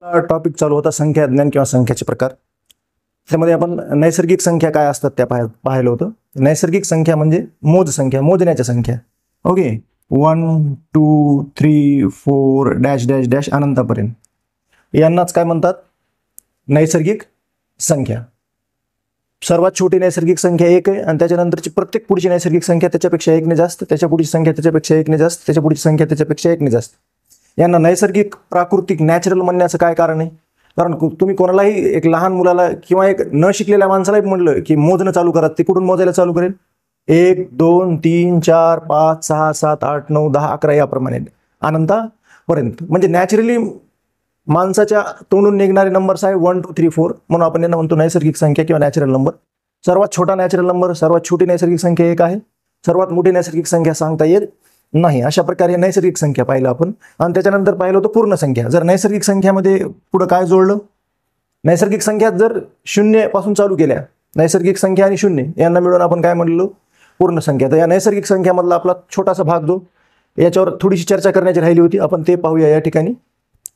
Topic चालू होता संख्या ज्ञान किंवा संख्याचे प्रकार. त्यामध्ये आपण नैसर्गिक संख्या काय असतात त्या पाहिलं होतं. नैसर्गिक संख्या म्हणजे मोज संख्या, मोजण्याच्या संख्या. ओके, 1 2 3 4 डॅश डॅश डॅश अनंतापर्यंत यांनाच काय म्हणतात, नैसर्गिक संख्या. सर्वात छोटी नैसर्गिक संख्या 1 आहे आणि त्याच्यानंतरची प्रत्येक पुढची नैसर्गिक संख्या त्याच्यापेक्षा 1 ने जास्त, त्याच्या पुढची संख्या त्याच्यापेक्षा 1 ने जास्त, त्याच्या पुढची संख्या त्याच्यापेक्षा 1 ने जास्त. यांना नैसर्गिक, प्राकृतिक, नॅचरल म्हणण्याचं काय कारण आहे? कारण तुम्ही कोणालाही, एक लहान मुलाला किंवा एक न शिकलेल्या माणसालाही म्हटलं की मोजणं चालू करा, ते कुठून मोजायला चालू करेल? 1 2 3 4 5 6 7 8 9 10 11 याप्रमाणे अनंतापर्यंत. म्हणजे नॅचरली माणसाच्या तोंडून निघणारे नंबर्स आहे 1 2 3 4, म्हणून आपण यांना म्हणतो नैसर्गिक संख्या किंवा नॅचरल नंबर. सर्वात छोटा नॅचरल नंबर, सर्वात छोटी नैसर्गिक संख्या 1 आहे. सर्वात मोठी नैसर्गिक संख्या सांगता येत नाही. अशा प्रकारे नैसर्गिक संख्या पाहिलं आपण. आणि त्याच्यानंतर पाहिलं होतं पूर्ण संख्या. जर नैसर्गिक संख्यामध्ये पुढं काय जोडलं, नैसर्गिक संख्यात जर 0 पासून चालू केल्या, नैसर्गिक संख्या आणि 0 यांना मिळून आपण काय म्हणलो, पूर्ण संख्या. तर या नैसर्गिक संख्यामधला आपला छोटासा भाग जो याच्यावर थोडीशी चर्चा करण्याची राहिली होती, आपण ते पाहूया या ठिकाणी.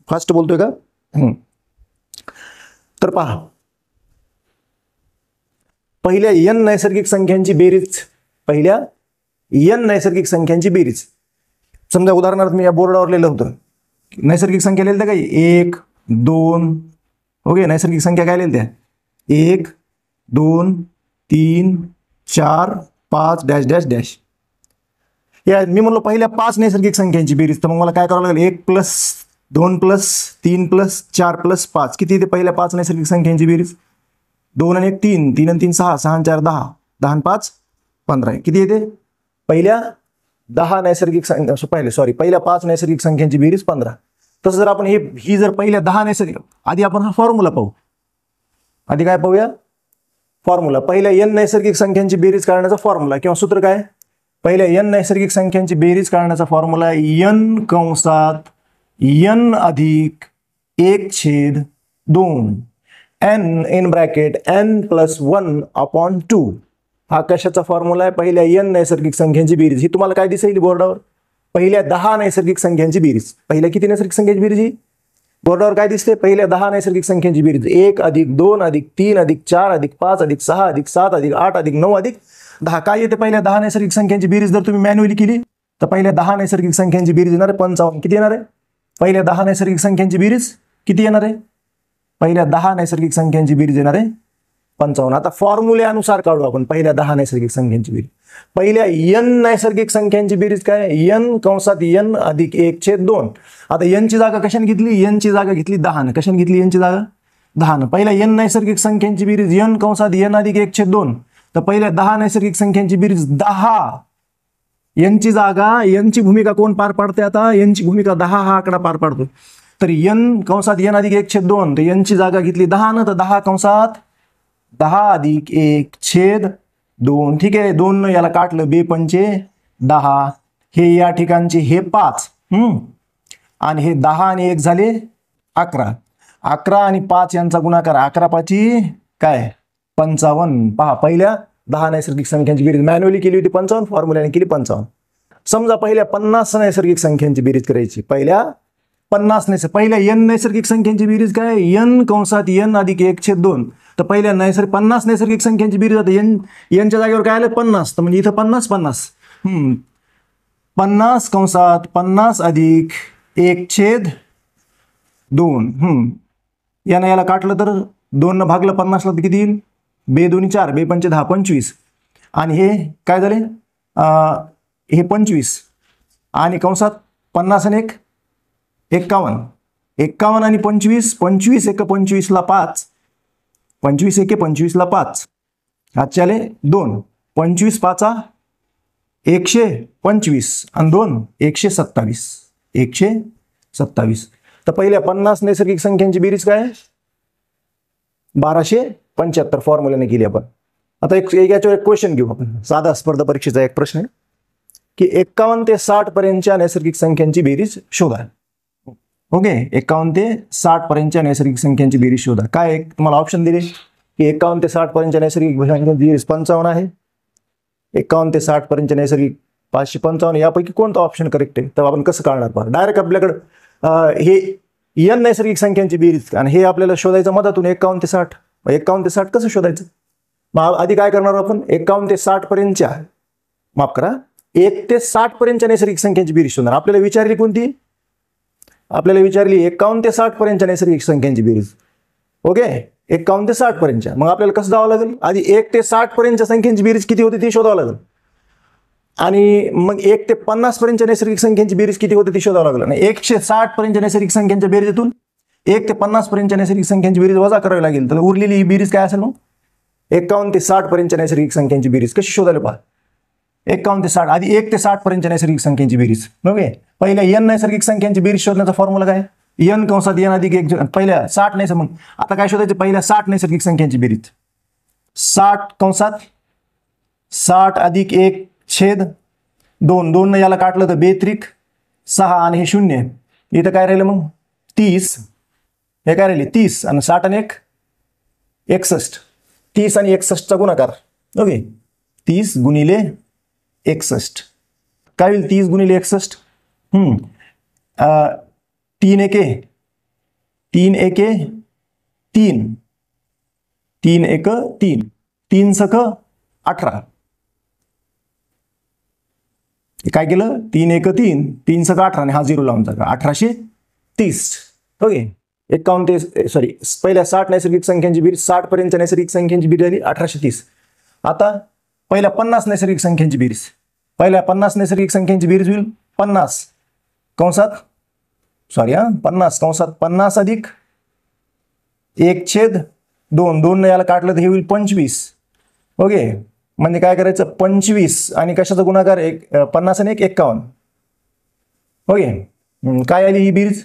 फास्ट बोलतोय का? तर पहा, पहिल्या n नैसर्गिक संख्यांची बेरीज, पहिल्या n नैसर्गिक संख्यांची बेरीज. समजा उदाहरणार्थ मी या बोर्डावर लिहिलं होतं, नैसर्गिक संख्या लिहिल्या काय, 1 2, ओके. नैसर्गिक संख्या काय लिहिल्या, 1 2 3 4 5 डॅश डॅश डॅश. या मी म्हणलो पहिल्या 5 नैसर्गिक संख्यांची बेरीज. तर मग मला काय करावं लागेल, 1 प्लस 2 प्लस 3 प्लस 4 प्लस 5. किती येते पहिल्या 5 नैसर्गिक संख्यांची बेरीज? 2 आणि 1 3, 3 आणि 3 6, 6 आणि 4 10, 10 आणि 5 15. किती येते? पहिल्या 10 नैसर्गिक संख्या, पहिल्या 5 नैसर्गिक संख्यांची बेरीज 15. तसं जर आपण ही जर पहिल्या 10 नैसर्गिक, आधी आपण हा फॉर्म्युला पाहू. आधी काय पाहूया? फॉर्म्युला. पहिल्या n नैसर्गिक संख्यांची बेरीज काढण्याचा फॉर्म्युला किंवा सूत्र काय? पहिल्या n नैसर्गिक संख्यांची बेरीज काढण्याचा फॉर्म्युला n कंसात n अधिक 1/2 n in bracket n plus 1 upon 2. हा कशाचा फॉर्म्युला आहे? पहिल्या n नैसर्गिक संख्यांची बेरीज. ही तुम्हाला काय दिसेल बोर्डावर? पहिल्या 10 नैसर्गिक संख्यांची बेरीज. पहिल्या किती नैसर्गिक संख्यांची बेरीज ही बोर्डावर काय दिसते? पहिल्या 10 नैसर्गिक संख्यांची बेरीज. 1 अधिक 2 अधिक 3 अधिक 4 अधिक 5 अधिक 6 अधिक 7 अधिक 8 अधिक 9 अधिक 10. काय येते पहिल्या 10 नैसर्गिक संख्यांची बेरीज? जर तुम्ही मॅन्युअली केली तर पहिल्या 10 नैसर्गिक संख्यांची बेरीज येणार आहे 55. किती येणार आहे? पहिल्या 10 नैसर्गिक संख्यांची बेरीज किती येणार आहे? पहिल्या 10 नैसर्गिक संख्यांची बेरीज येणार आहे 55. आता फॉर्म्युल्यानुसार काढू आपण पहिल्या 10 नैसर्गिक संख्यांची बेरीज. पहिल्या n नैसर्गिक संख्यांची बेरीज काय? n कंसात n अधिक 1/2. आता n ची जागा कशाने घेतली? n ची जागा घेतली 10. कशाने घेतली n ची जागा? 10. पहिल्या n नैसर्गिक संख्यांची बेरीज n कंसात n अधिक 1/2. तर पहिल्या 10 नैसर्गिक संख्यांची बेरीज 10. n ची जागा, n ची भूमिका कोण पार पाडते? आता n ची भूमिका 10 हा आकडा पार पाडतो. तर n कंसात n अधिक 1/2. तर n ची जागा घेतली 10 ना, तर 10 कंसात 10 अधिक 1/2. ठीक आहे. 2 याला काटलं, 2 पंचे 10. हे या ठिकाणचे हे 5, आणि हे 10 आणि 1 झाले 11. 11 आणि 5 यांचा गुणाकार 11 5 काय 55. पहा, पहिल्या 10 नैसर्गिक संख्यांची बेरीज मॅन्युअली केली होती 55, फॉर्म्युल्याने केली 55. समजा पहिल्या 50 नैसर्गिक संख्यांची बेरीज करायची. पहिल्या 50 पहिल्या n नैसर्गिक संख्यांची बेरीज काय? n कंसात n अधिक 1/2. तर पहिल्या 50 नैसर्गिक संख्यांची बेरीज आता n च्या जागेवर काय आलं? 50. तर म्हणजे इथं 50 50 50 कंसात 50 अधिक 1/2. याला काटलं तर 2 न भागलं 50 ला तर किती येईल? 2 2 4, 2 पंचे 10 25. आणि हे काय झाले? हे 25 आणि कंसात 50 आणि 1 51. 51 आणि 25, 25 1 25 ला 5, 25 1 25 ला 5. आजचे आले 2. 25 5 125 आणि 2 127. 127. तर पहिल्या 50 नैसर्गिक संख्यांची बेरीज काय? 1275 फॉर्म्युल्याने केली आपण. आता याच्यावर एक क्वेश्चन घेऊ आपण. साधा स्पर्धा परीक्षेचा एक प्रश्न आहे की 51 ते 60 पर्यंतच्या नैसर्गिक संख्यांची बेरीज शोधा. ओके, 51 ते 60 पर्यंतच्या नैसर्गिक संख्यांची बेरीज शोधा. काय तुम्हाला ऑप्शन दिले की 51 ते 60 पर्यंतच्या नैसर्गिक संख्यांची बेरीज 55 आहे. 51 ते 60 पर्यंतच्या नैसर्गिक 555. यापैकी कोणता ऑप्शन करेक्ट आहे? तर आपण कसं काढणार? पहा, डायरेक्ट आपल्याकडे हे n नैसर्गिक संख्यांची बेरीज आणि हे आपल्याला शोधायचं मधातून 51 ते 60. 51 ते 60 कसं शोधायचं? मग आधी काय करणार आपण 51 ते 60 पर्यंतच्या, माफ करा, 1 ते 60 पर्यंतच्या नैसर्गिक संख्यांची बेरीज शोधणार. आपल्याला विचारली कोणती? आपल्याला विचारली 51 ते 60 पर्यंतच्या नैसर्गिक संख्यांची बेरीज. ओके, 51 ते 60 पर्यंतच्या. मग आपल्याला कसं जावं लागेल? आधी 1 ते 60 पर्यंतच्या संख्यांची बेरीज किती होती ती शोधावं लागेल आणि मग 1 ते 50 पर्यंतच्या नैसर्गिक संख्यांची बेरीज किती होती ती शोधावं लागेल. आणि 160 पर्यंतच्या नैसर्गिक संख्यांच्या बेरीजतून 1 ते 50 पर्यंतच्या नैसर्गिक संख्यांची बेरीज वजा करावी लागेल. तर उरलेली ही बेरीज काय असेल? मग 51 ते 60 पर्यंतच्या नैसर्गिक संख्यांची बेरीज कशी शोधायला पहा. 51 ते 60 आधी 1 ते 60 पर्यंतच्या नैसर्गिक संख्यांची बेरीज. ओके, पहिल्या n नैसर्गिक संख्यांची बेरीज शोधण्याचा फॉर्म्युला काय? n कंसात n अधिक 1. पहिल्या 60 नाही, मग आता काय शोधायचं? पहिल्या 60 नैसर्गिक संख्यांची बेरीज. 60 कंसात 60 अधिक 1 छेद 2. 2 ने याला काटलं तर 2 त्रिक 6 आणि हे 0. इथं काय राहिलं मग? 30. हे काय राहिले? 30 आणि 60 आणि 1 61. 30 आणि 61चा गुणाकार. ओके, 30 गुणिले 61 काय होईल? 30 गुणिले 61 3 एके 3 एके 3 3 एक 3 3 सख 18. काय केलं? 3 एक 3 3 सख 18 आणि हा 0 लावून टाका. 1830. ओके, 51 ते सॉरी पहिल्या 60 नैसर्गिक संख्यांची बेरीज 60 पर्यंतच्या नैसर्गिक संख्यांची बेरीज झाली 1830. आता पहिल्या 50 नैसर्गिक संख्यांची बेरीज. पहिल्या 50 नैसर्गिक संख्यांची बेरीज होईल 50 कंसात 50 अधिक 1 छेद 2. 2 ने याला काटलं तर हे होईल 25. ओके, म्हणजे काय करायचं? 25 आणि कशाचा गुणाकार? 50 आणि 1 51. ओके, काय आली ही बेरीज?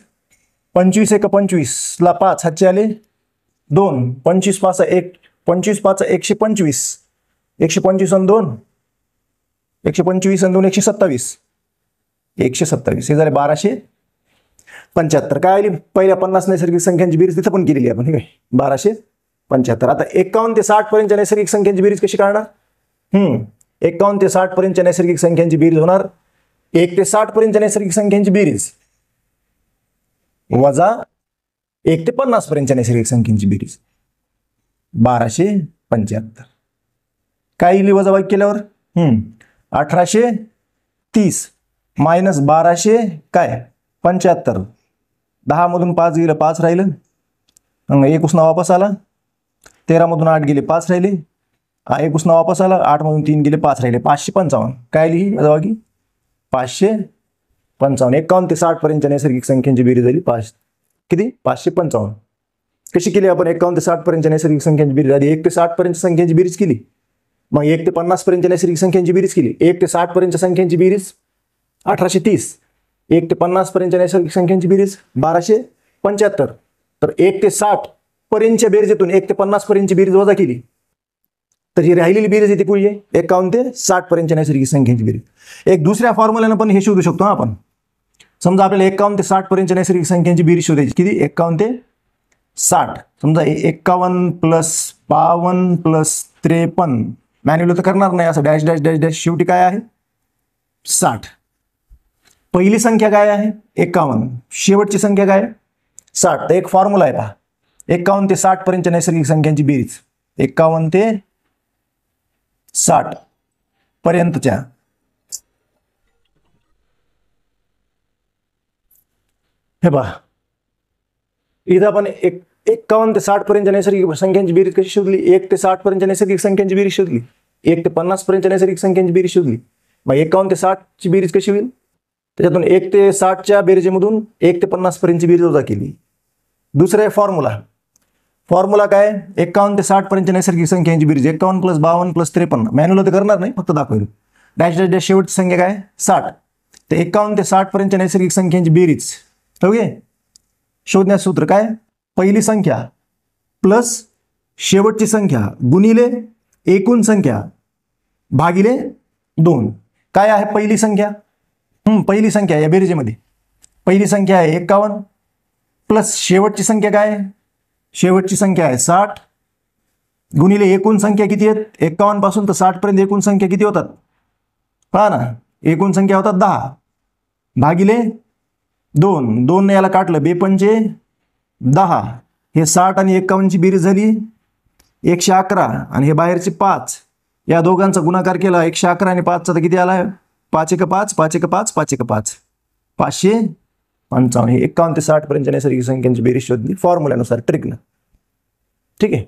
25 एक 25 ला 5 हातचे आले 2. 25 5 1 25 5 125. 125 आणि 2 125 आणि 2 127. 127 हे झाले 1275. काय आली? पहिल्या 50 नैसर्गिक संख्यांची बेरीज तिथं पण केलेली आपण. ठीक आहे, 1275. आता 51 ते 60 पर्यंतच्या नैसर्गिक संख्यांची बेरीज कशी काढणार? 51 ते 60 पर्यंतच्या नैसर्गिक संख्यांची बेरीज होणार 1 ते 60 पर्यंतच्या नैसर्गिक संख्यांची बेरीज वजा 1 ते 50 पर्यंतच्या नैसर्गिक संख्यांची बेरीज 1275. काय येईल वजाबाकी केल्यावर? 1830 मायनस 1200 काय 75. 10 मधून 5 गेलं 5 राहिलं. 1 उसना वापस आला. 13 मधून 8 गेले 5 राहिले. 1 उसना वापस आला. 8 मधून 3 गेले 5 राहिले. 555. काय लिही वजाबाकी? 555. 51 ते 60 पर्यंतच्या नैसर्गिक संख्यांची बेरीज झाली किती? 555. कशी केली आपण 51 ते 60 पर्यंतच्या नैसर्गिक संख्यांची बेरीज? आधी 1 ते 60 पर्यंतच्या संख्यांची बेरीज केली, मग 1 ते 50 पर्यंतच्या नैसर्गिक संख्यांची बेरीज केली. 1 ते 60 पर्यंतच्या संख्यांची बेरीज 1830. 1 ते 50 पर्यंतच्या नैसर्गिक संख्यांची बेरीज 1275. तर 1 ते 60 पर्यंतच्या बेरीजतून 1 ते 50 पर्यंतची बेरीज वजा केली तर ही राहिलेली बेरीज येते कुठली आहे? 51 ते 60 पर्यंतच्या नैसर्गिक संख्यांची बेरीज. एक दुसऱ्या फॉर्म्युल्यानं पण हे शोधू शकतो आपण. समजा आपल्याला 51 ते 60 पर्यंतच्या नैसर्गिक संख्यांची बेरीज शोधायची. किती? 51 ते 60. समजा 51 प्लस 52 प्लस 53 मॅन्युअल तर करणार नाही, असं डॅश डॅश डॅश डॅश. शेवटी काय आहे? 60. पहिली संख्या काय आहे? 51. शेवटची संख्या काय? 60. तर एक फॉर्म्युला आहे पहा. 51 ते 60 पर्यंतच्या नैसर्गिक संख्यांची बेरीज 51 ते 60 पर्यंतच्या हे पहा. इथं आपण 51 ते 60 पर्यंतच्या नैसर्गिक संख्यांची बेरीज कशी शोधली? 1 ते 60 पर्यंतच्या नैसर्गिक संख्यांची बेरीज शोधली. 1 ते 50 पर्यंतच्या नैसर्गिक संख्यांची बेरीज शोधली. मग 51 ते 60 ची बेरीज कशी होईल? त्याच्यातून 1 ते 60च्या बेरीजमधून 1 ते 50 पर्यंतची बेरीज वजा केली. दुसरा फॉर्म्युला काय? 51 ते 60 पर्यंतच्या नैसर्गिक संख्यांची बेरीज 51 प्लस 52 प्लस 53. मॅन्युअल तर करणार नाही, फक्त दाखवलं. डॅश डॅश डॅश शेवटची संख्या काय? 60. तर 51 ते 60 पर्यंतच्या नैसर्गिक संख्यांची बेरीज ओके शोधण्याचं सूत्र काय? पहिली संख्या प्लस शेवटची संख्या गुणिले एकूण संख्या भागिले 2. काय आहे पहिली संख्या? पहिली संख्या या बेरीजमध्ये पहिली संख्या आहे 51 प्लस शेवटची संख्या काय? शेवटची संख्या आहे 60 गुणिले एकूण संख्या किती आहेत? 51 पासून तर 60 पर्यंत एकूण संख्या किती होतात? पहा ना, एकूण संख्या होतात 10 भागिले 2. 2 ने याला काटलं 2 पंचे 10, हे 60 आणि 51ची बेरीज झाली 111, आणि हे बाहेरचे 5, या दोघांचा गुणाकार केला 111 आणि 5चा तर किती आला? 5 1 5, 5 1 5, 5 1 5, 555. हे 51 ते 60 पर्यंतच्या नैसर्गिक संख्यांची बेरीज शोधली फॉर्म्युल्यानुसार ट्रिकनं. ठीक आहे.